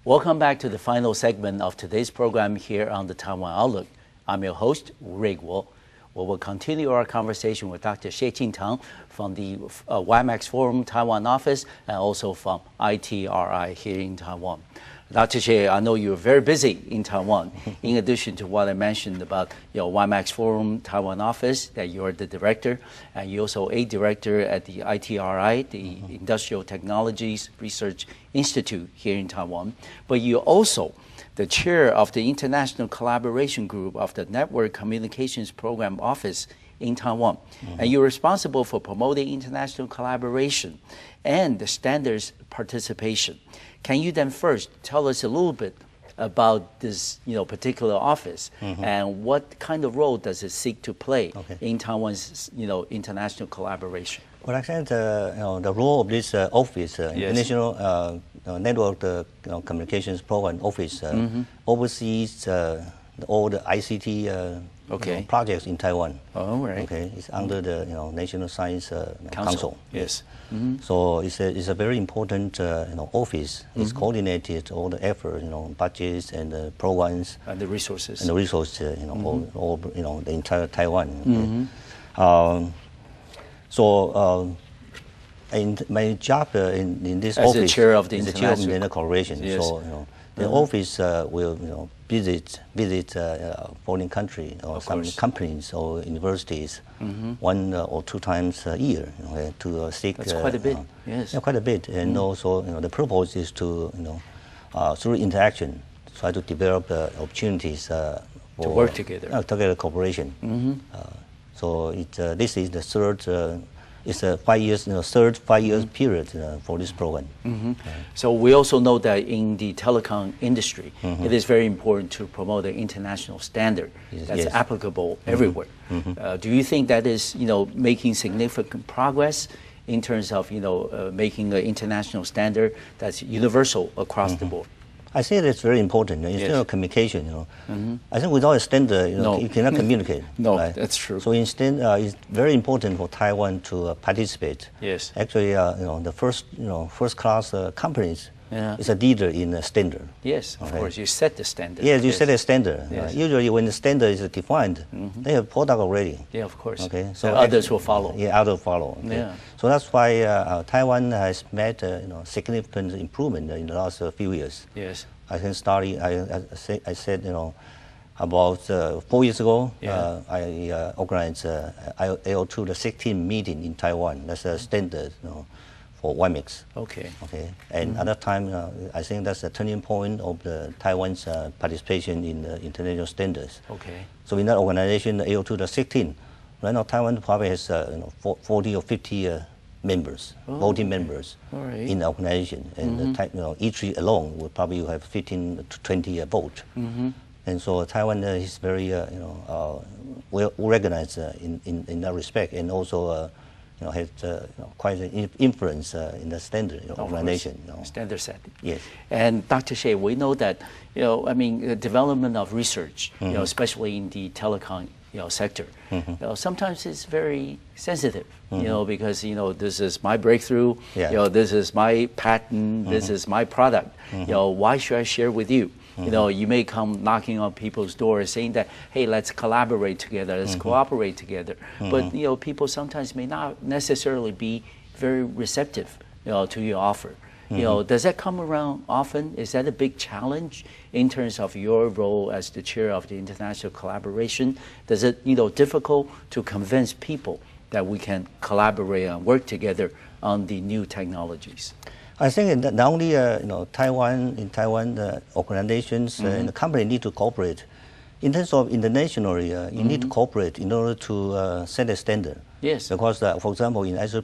Welcome back to the final segment of today's program here on the Taiwan Outlook. I'm your host, Ray Guo. We will continue our conversation with Dr. Ching-Tarng Hsieh from the WiMAX Forum Taiwan office and also from ITRI here in Taiwan. Dr. Hsieh, I know you're very busy in Taiwan. In addition to what I mentioned about WiMAX Forum Taiwan office, that you're the director, and you're also a director at the ITRI, the Industrial Technologies Research Institute here in Taiwan. But you're also the chair of the International Collaboration Group of the Network Communications Program Office in Taiwan. And you're responsible for promoting international collaboration and the standards participation. Can you then first tell us a little bit about this particular office and what kind of role does it seek to play in Taiwan's international collaboration? Well, I think the role of this office, International Network Communications Program Office, oversees all the ICT projects in Taiwan. Oh, right. Okay, it's under the National Science Council. Yes. So it's a very important office. It's coordinated all the effort, budgets and the programs and the resources. And the resources, all the entire Taiwan. And my job in this as office the chair of the is the chair of International Collaboration. Yes. So the office will visit foreign country or some companies or universities 1 or 2 times a year to seek. That's quite a bit. Yes. Yeah, quite a bit. And also the purpose is to through interaction try to develop opportunities for to work together. Together cooperation. So this is the third. It's a 5 years, third 5 years period for this program. So we also know that in the telecom industry, it is very important to promote an international standard that's applicable everywhere. Do you think that is, making significant progress in terms of, making an international standard that's universal across the board? I think that's very important. Instead of communication, I think without a standard, you cannot communicate. No, right? that's true. So instead, it's very important for Taiwan to participate. Yes. Actually, the first class companies is a leader in standard. Yes, of course, you set the standard. Yes, you set a standard. Yes. Usually, when the standard is defined, they have product already. Yeah, of course. Okay, so others will follow. Yeah, others follow. Okay. Yeah. So that's why Taiwan has made significant improvement in the last few years. Yes. I can start. I said about 4 years ago, I organized AO2 the 16th meeting in Taiwan. That's a standard for WiMAX. Okay. Okay. And at that time, I think that's a turning point of the Taiwan's participation in the international standards. Okay. So in that organization, the AO2 the 16th, right now Taiwan probably has 40 or 50 members, voting members in the organization, and ITRI alone will probably have 15 to 20 votes. And so Taiwan is very well recognized in that respect, and also has quite an influence in the standard organization. Standard setting. Yes. And Dr. Hsieh, we know that the development of research, especially in the telecom sector, sometimes it's very sensitive, because this is my breakthrough, this is my patent, this is my product. Why should I share with you? You may come knocking on people's doors saying that, hey, let's collaborate together, let's cooperate together. But people sometimes may not necessarily be very receptive to your offer. Does that come around often? Is that a big challenge in terms of your role as the chair of the international collaboration? Does it, difficult to convince people that we can collaborate and work together on the new technologies? I think that not only Taiwan, the organizations and the company need to cooperate. In terms of internationally, you need to cooperate in order to set a standard. Yes. Because, for example, in ISO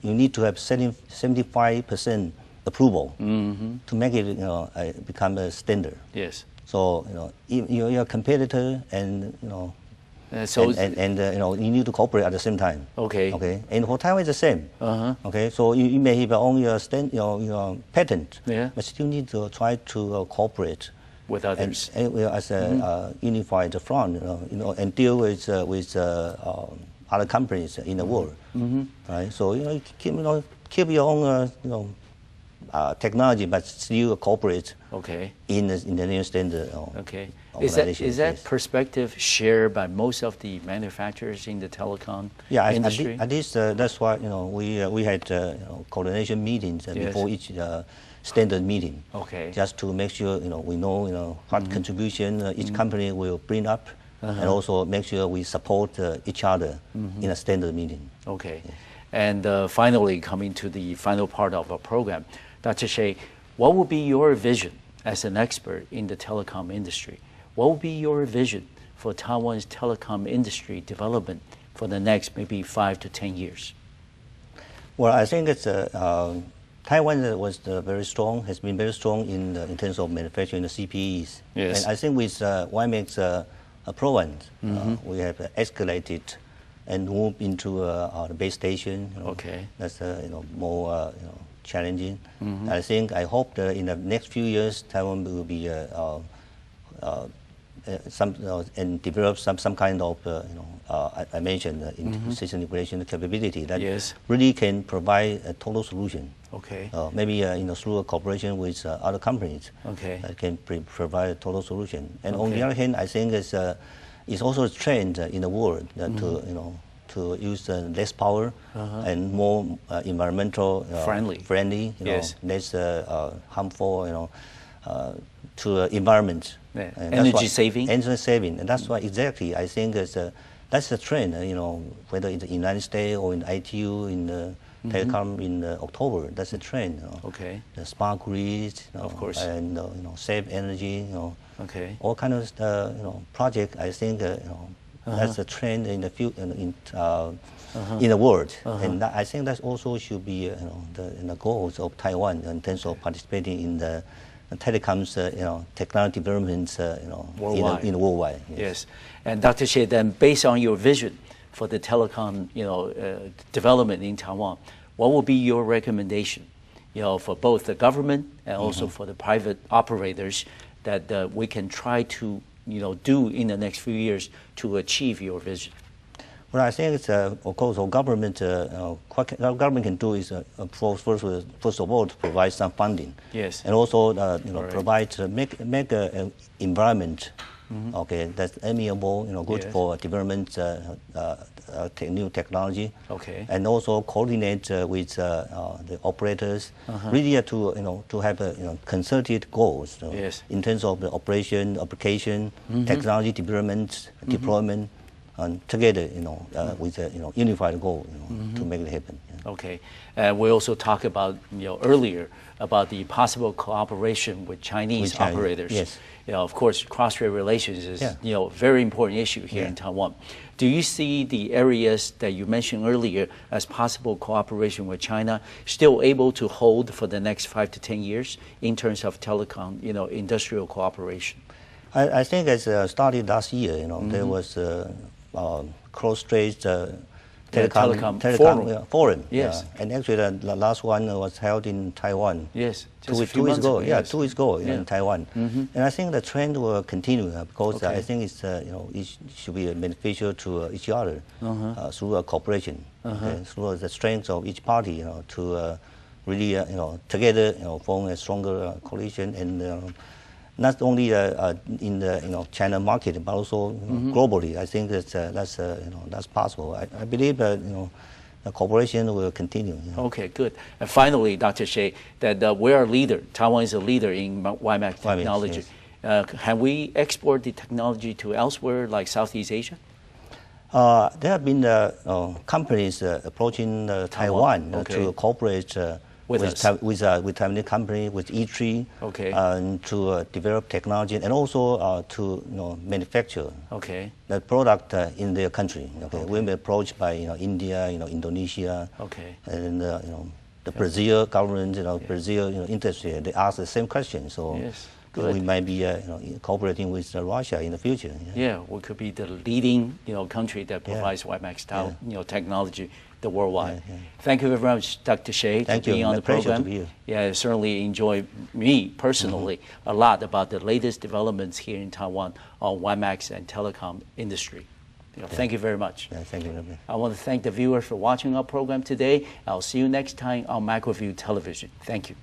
you need to have 75% approval to make it become a standard. Yes. So you're a competitor, and you need to cooperate at the same time. Okay. Okay. And for Taiwan, it's the same. Okay. So you may have only your patent, but still need to try to cooperate with others, and as a unified front, and deal with other companies in the world, right? So keep your own technology, but still cooperate in the new standard. Is that perspective shared by most of the manufacturers in the telecom industry? At least that's why we had coordination meetings before each standard meeting. Just to make sure we know what contribution each company will bring up, and also make sure we support each other in a standard meeting. And finally, coming to the final part of our program, Dr. Hsieh, what would be your vision as an expert in the telecom industry? What would be your vision for Taiwan's telecom industry development for the next maybe 5 to 10 years? Well, I think it's Taiwan was very strong, has been very strong in terms of manufacturing the CPEs. And I think with WiMAX programs, we have escalated and moved into the base station. That's more challenging. I hope that in the next few years, Taiwan will be and develop some kind of I mentioned system integration capability that really can provide a total solution. Maybe through a cooperation with other companies that can provide a total solution. And on the other hand, I think it's also a trend in the world to use less power and more environmental friendly, less harmful to environment. Energy saving. Energy saving, and that's why exactly I think that's the trend. Whether in the United States or in ITU in Telecom in October, that's the trend. The smart grid, of course, and save energy. All kind of project. I think that's a trend in the future in the world, and I think that also should be the goals of Taiwan in terms of participating in the telecoms technology developments worldwide. in worldwide. Yes, and Dr. Hsieh, then based on your vision for the telecom development in Taiwan, what will be your recommendation for both the government and also for the private operators that we can try to do in the next few years to achieve your vision? Well, I think it's of course our government. What our government can do is first of all to provide some funding. And also provide make an environment that's amiable, good for development new technology. And also coordinate with the operators, really to have concerted goals in terms of the operation, application, technology development, deployment. And together, with a unified goal, to make it happen. And we also talked about earlier about the possible cooperation with Chinese operators. Of course, cross-strait relations is a very important issue here in Taiwan. Do you see the areas that you mentioned earlier as possible cooperation with China still able to hold for the next 5 to 10 years in terms of telecom, industrial cooperation? I think as started last year, there was cross-strait telecom forum. And actually the last one was held in Taiwan. 2 weeks ago. 2 weeks ago in Taiwan. And I think the trend will continue because I think it's it should be beneficial to each other through a cooperation, through the strength of each party, to really together form a stronger coalition and. Not only in the China market, but also globally. I think that's possible. I believe the cooperation will continue. Good. And finally, Dr. Hsieh, that we are a leader. Taiwan is a leader in WiMAX technology. Can we export the technology to elsewhere, like Southeast Asia? There have been companies approaching Taiwan to cooperate. With Taiwanese company, with ITRI, and to develop technology and also to manufacture the product in their country. We've been approached by India, Indonesia, and the Brazil government, Brazil industry. They ask the same question. So we might be cooperating with Russia in the future. We could be the leading country that provides WiMAX technology worldwide. Thank you very much, Dr. Hsieh, for being on the program. I certainly enjoy me personally a lot about the latest developments here in Taiwan on WiMAX and telecom industry. Thank you very much. Thank you. I want to thank the viewers for watching our program today. I'll see you next time on MacroView Television. Thank you.